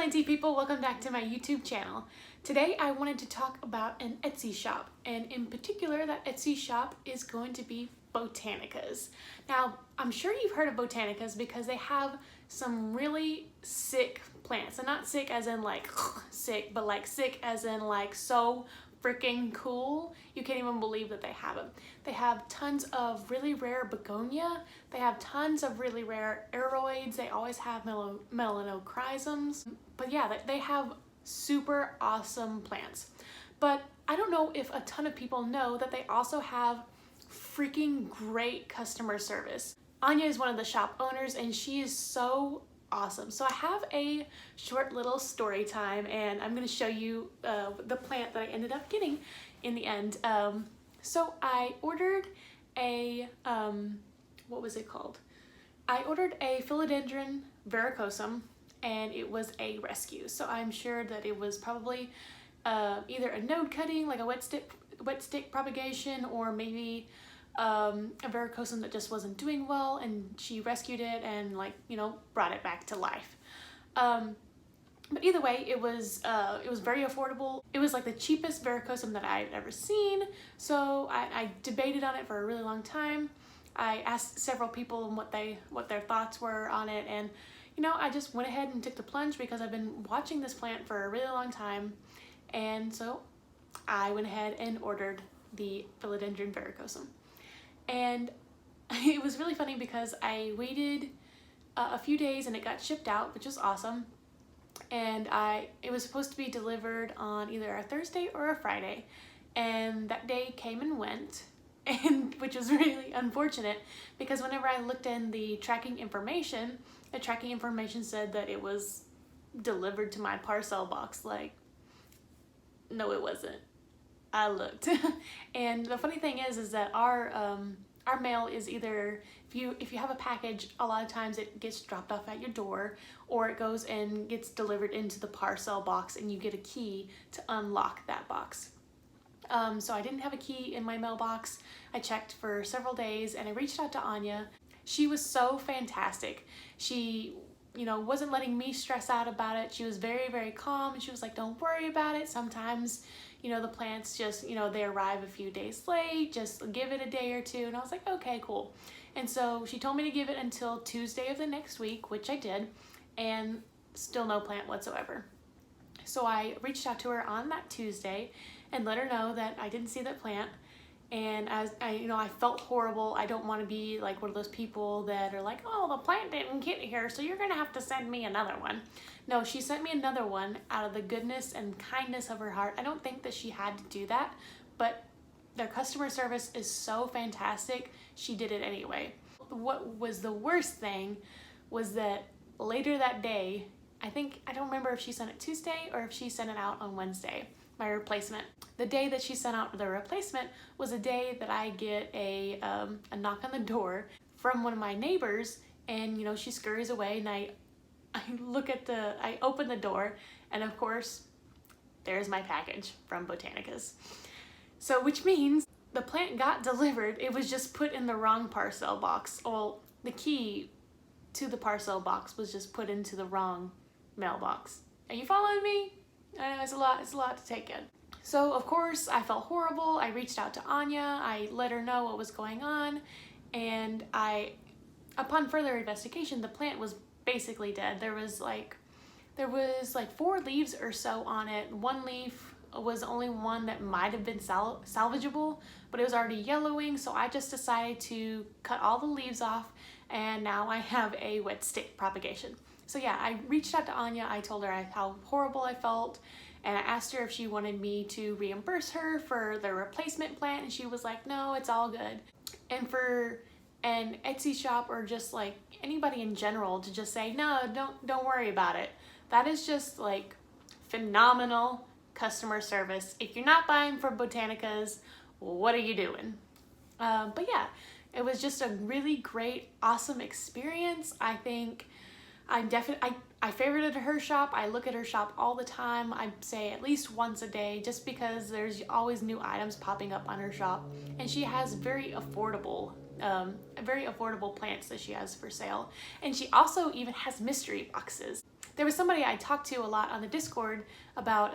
planty people, welcome back to my YouTube channel. Today I wanted to talk about an Etsy shop, and in particular that Etsy shop is going to be Botanicaz. Now I'm sure you've heard of Botanicaz because they have some really sick plants, and not sick as in like sick, but like sick as in like so freaking cool. You can't even believe that they have them. They have tons of really rare begonia. They have tons of really rare aeroids. They always have melanochrysums. But yeah, they have super awesome plants. But I don't know if a ton of people know that they also have freaking great customer service. Anya is one of the shop owners and she is so awesome. So I have a short little story time and I'm going to show you the plant that I ended up getting in the end. So I ordered a, what was it called? I ordered a Philodendron Vericose and it was a rescue. So I'm sure that it was probably either a node cutting, like a wet stick propagation, or maybe a vericosum that just wasn't doing well, and she rescued it and, like, you know, brought it back to life. But either way, it was very affordable. It was like the cheapest vericosum that I've ever seen. So I debated on it for a really long time. I asked several people what their thoughts were on it, and you know, I just went ahead and took the plunge because I've been watching this plant for a really long time, and so I went ahead and ordered the Philodendron Vericose. And it was really funny because I waited a few days and it got shipped out, which was awesome. And it was supposed to be delivered on either a Thursday or a Friday, and that day came and went, and which was really unfortunate because whenever I looked in the tracking information said that it was delivered to my parcel box. Like, no, it wasn't. I looked. And the funny thing is that our mail is either, if you have a package, a lot of times it gets dropped off at your door, or it goes and gets delivered into the parcel box and you get a key to unlock that box. So I didn't have a key in my mailbox. I checked for several days and I reached out to Anya. She was so fantastic. She, you know, wasn't letting me stress out about it. She was very, very calm, and she was like, don't worry about it. Sometimes, you know, the plants just, you know, they arrive a few days late, just give it a day or two. And I was like, okay, cool. And so she told me to give it until Tuesday of the next week, which I did, and still no plant whatsoever. So I reached out to her on that Tuesday and let her know that I didn't see that plant. And I felt horrible. I don't want to be like one of those people that are like, oh, the plant didn't get here, so you're gonna have to send me another one. No, she sent me another one out of the goodness and kindness of her heart. I don't think that she had to do that, but their customer service is so fantastic, she did it anyway. What was the worst thing was that later that day, I don't remember if she sent it Tuesday or if she sent it out on Wednesday, my replacement. The day that she sent out the replacement was a day that I get a knock on the door from one of my neighbors, and you know, she scurries away, and I open the door, and of course there's my package from Botanicaz. So which means the plant got delivered, it was just put in the wrong parcel box. Well, the key to the parcel box was just put into the wrong mailbox. Are you following me? I know it's a lot to take in. So of course I felt horrible. I reached out to Anya, I let her know what was going on, and upon further investigation, the plant was basically dead. There was like 4 leaves or so on it. One leaf was the only one that might have been salvageable, but it was already yellowing, so I just decided to cut all the leaves off, and now I have a wet stick propagation. So yeah, I reached out to Anya, I told her how horrible I felt, and I asked her if she wanted me to reimburse her for the replacement plant, and she was like, no, it's all good. And for an Etsy shop, or just like anybody in general, to just say, no, don't worry about it, that is just like phenomenal customer service. If you're not buying from Botanicaz, what are you doing? But yeah, it was just a really great, awesome experience. I think I favorited her shop. I look at her shop all the time. I'd say at least once a day, just because there's always new items popping up on her shop, and she has very affordable plants that she has for sale. And she also even has mystery boxes. there was somebody I talked to a lot on the Discord about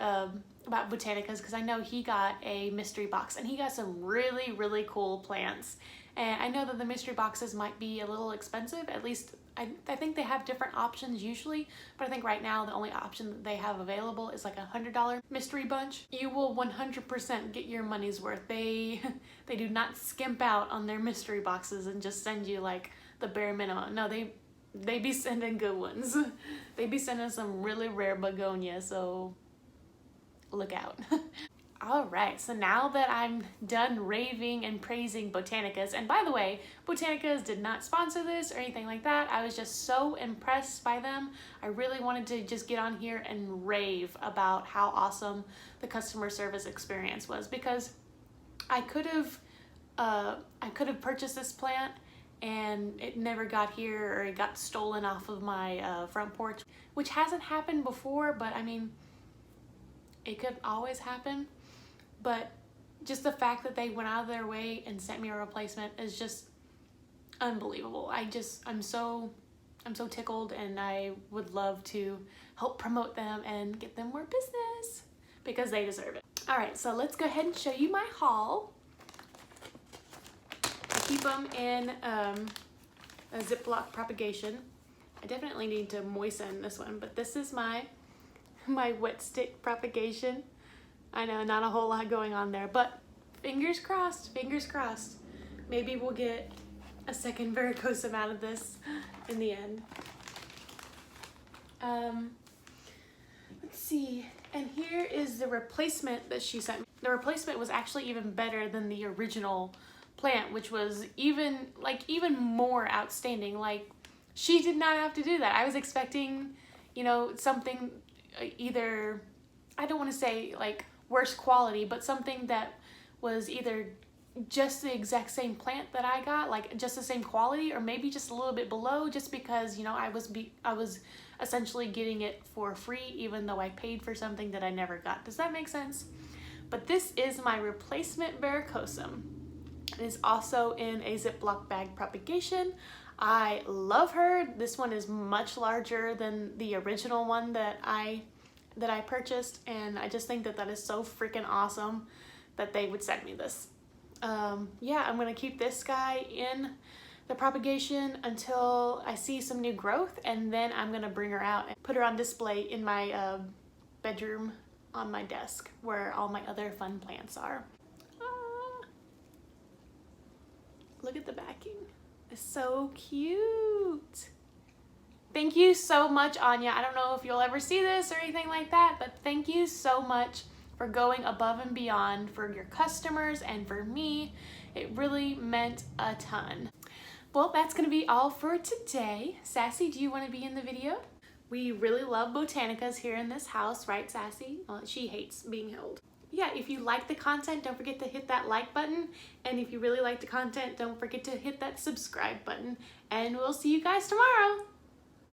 Botanicaz, because I know he got a mystery box and he got some really, really cool plants. And I know that the mystery boxes might be a little expensive, at least I think they have different options usually, but I think right now the only option that they have available is like a $100 mystery bunch. You will 100% get your money's worth. They do not skimp out on their mystery boxes and just send you like the bare minimum. No, they be sending good ones. They be sending some really rare begonia, so look out. Alright, so now that I'm done raving and praising Botanicaz, and by the way, Botanicaz did not sponsor this or anything like that. I was just so impressed by them. I really wanted to just get on here and rave about how awesome the customer service experience was, because I could have purchased this plant and it never got here, or it got stolen off of my front porch, which hasn't happened before, but I mean, it could always happen. But just the fact that they went out of their way and sent me a replacement is just unbelievable. I'm so tickled, and I would love to help promote them and get them more business because they deserve it. All right, so let's go ahead and show you my haul. I keep them in a Ziploc propagation. I definitely need to moisten this one, but this is my wet stick propagation. I know, not a whole lot going on there, but fingers crossed, fingers crossed. Maybe we'll get a second vericosum out of this in the end. Let's see, and here is the replacement that she sent me. The replacement was actually even better than the original plant, which was even more outstanding. Like, she did not have to do that. I was expecting, you know, something either, I don't want to say like worse quality, but something that was either just the exact same plant that I got, like just the same quality, or maybe just a little bit below, just because, you know, I was essentially getting it for free, even though I paid for something that I never got. Does that make sense? But this is my replacement vericosum. It is also in a Ziploc bag propagation. I love her. This one is much larger than the original one that I purchased, and I just think that that is so freaking awesome that they would send me this. Yeah, I'm gonna keep this guy in the propagation until I see some new growth, and then I'm gonna bring her out and put her on display in my bedroom on my desk where all my other fun plants are. Look at the backing. It's so cute. Thank you so much, Anya. I don't know if you'll ever see this or anything like that, but thank you so much for going above and beyond for your customers and for me. It really meant a ton. Well, that's gonna be all for today. Sassy, do you want to be in the video? We really love Botanicaz here in this house, right, Sassy? Well, she hates being held. Yeah, if you like the content, don't forget to hit that like button. And if you really like the content, don't forget to hit that subscribe button. And we'll see you guys tomorrow.